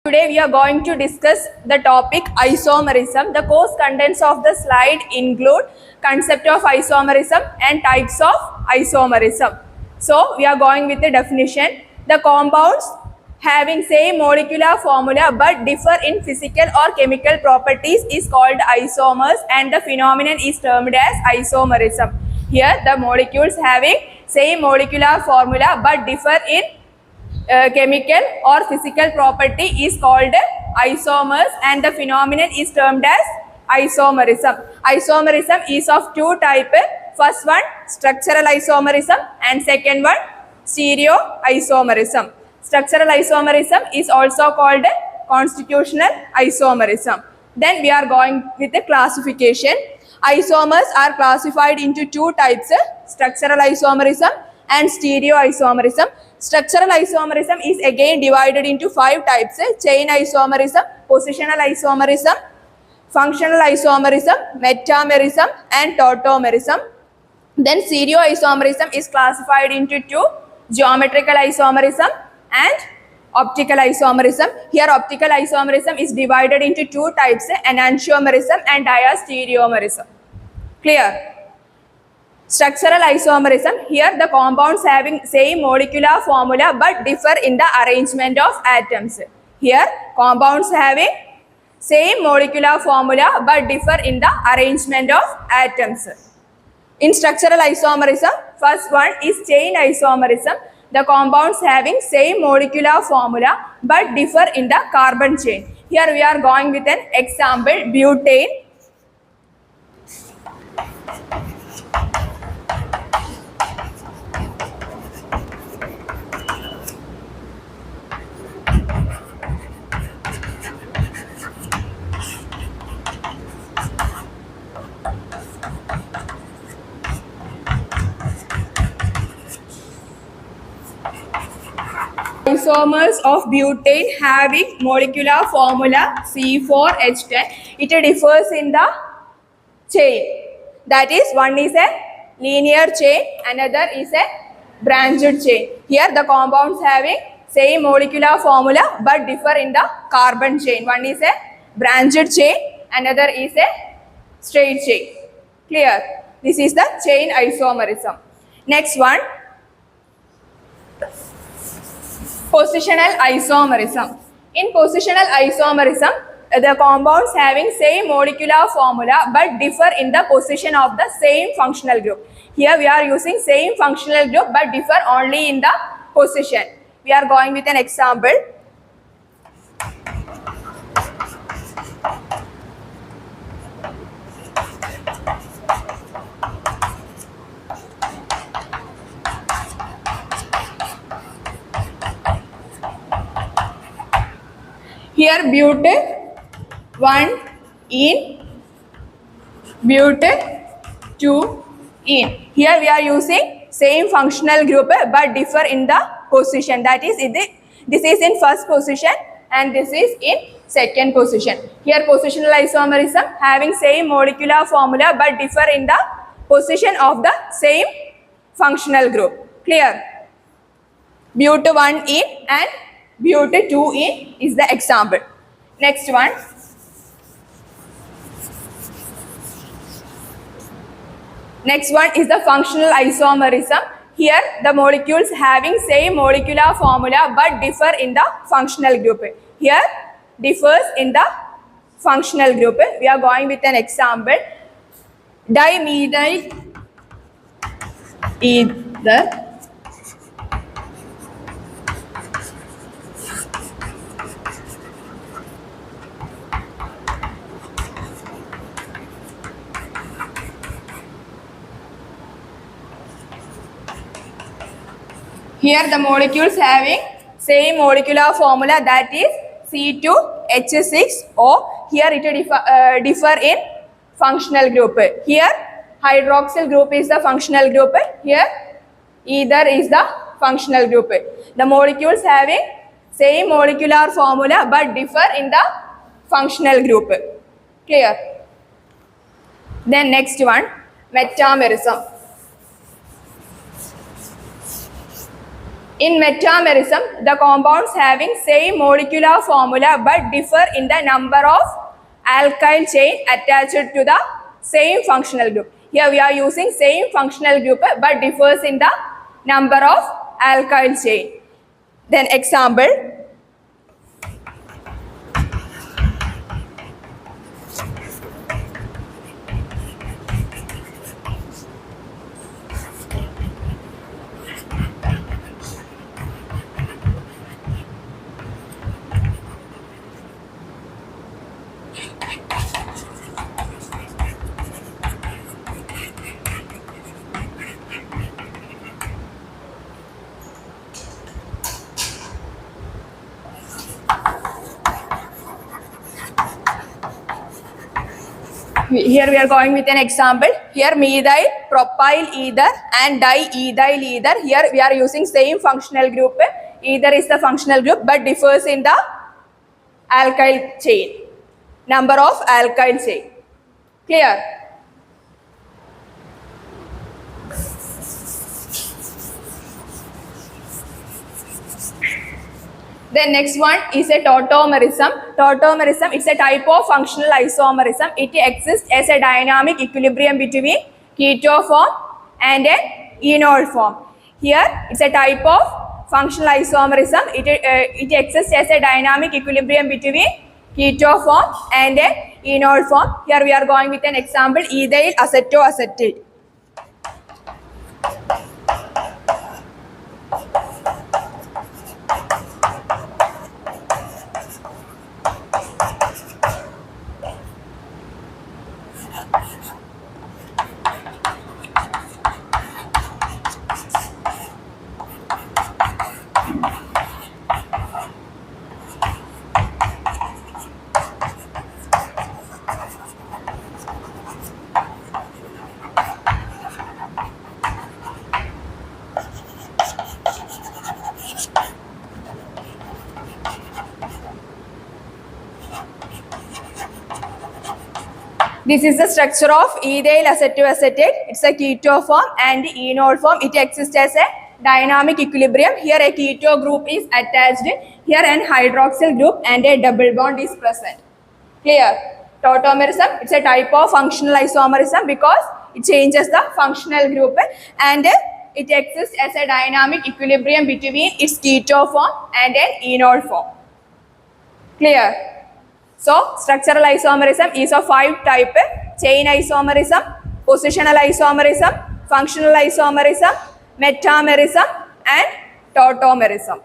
Today we are going to discuss the topic isomerism. The course contents of the slide include concept of isomerism and types of isomerism. So we are going with the definition. The compounds having same molecular formula but differ in physical or chemical properties is called isomers, and the phenomenon is termed as isomerism. Here the molecules having same molecular formula but differ in chemical or physical property is called isomers, and the phenomenon is termed as isomerism. Isomerism is of two types. First one, structural isomerism, and second one, stereoisomerism. Structural isomerism is also called constitutional isomerism. Then we are going with the classification. Isomers are classified into two types: structural isomerism and stereoisomerism. Structural isomerism is again divided into five types: chain isomerism, positional isomerism, functional isomerism, metamerism, and tautomerism. Then stereoisomerism is classified into two: geometrical isomerism and optical isomerism. Here optical isomerism is divided into two types: enantiomerism and diastereomerism. Clear? Structural isomerism, here the compounds having same molecular formula but differ in the arrangement of atoms. Here compounds having same molecular formula but differ in the arrangement of atoms. In structural isomerism, first one is chain isomerism. The compounds having same molecular formula but differ in the carbon chain. Here we are going with an example: butane. Isomers of butane having molecular formula C4H10. It differs in the chain. That is, one is a linear chain, another is a branched chain. Here the compounds having same molecular formula but differ in the carbon chain. One is a branched chain, another is a straight chain. Clear? This is the chain isomerism. Next one, positional isomerism. In positional isomerism, the compounds having same molecular formula but differ in the position of the same functional group. Here we are using same functional group but differ only in the position. We are going with an example. Here but 1-ene, but 2-ene. Here we are using same functional group but differ in the position. That is, this is in first position and this is in second position. Here positional isomerism having same molecular formula but differ in the position of the same functional group. Clear? But 1-ene and but 2-ene is the example. Next one. Next one is the functional isomerism. Here the molecules having same molecular formula but differ in the functional group. Here differs in the functional group. We are going with an example: dimethyl ether. Here the molecules having same molecular formula, that is C2H6O. Here it differ in functional group. Here hydroxyl group is the functional group. Here ether is the functional group. The molecules having same molecular formula but differ in the functional group. Clear? Then next one, metamerism. In metamerism, the compounds having same molecular formula but differ in the number of alkyl chain attached to the same functional group. Here we are using same functional group but differs in the number of alkyl chain. Then example. Here we are going with an example. Here methyl, propyl ether and diethyl ether. Here we are using same functional group. Ether is the functional group but differs in the alkyl chain. Number of alkyl chain. Clear? Then next one is a tautomerism. Tautomerism is a type of functional isomerism. It exists as a dynamic equilibrium between keto form and an enol form. Here it's a type of functional isomerism. It exists as a dynamic equilibrium between keto form and an enol form. Here we are going with an example, ethyl acetoacetate. This is the structure of ethyl acetoacetate. It's a keto form and enol form. It exists as a dynamic equilibrium. Here a keto group is attached. Here an hydroxyl group and a double bond is present. Clear? Tautomerism, it's a type of functional isomerism because it changes the functional group and it exists as a dynamic equilibrium between its keto form and an enol form. Clear? So, structural isomerism is of 5 types: chain isomerism, positional isomerism, functional isomerism, metamerism and tautomerism.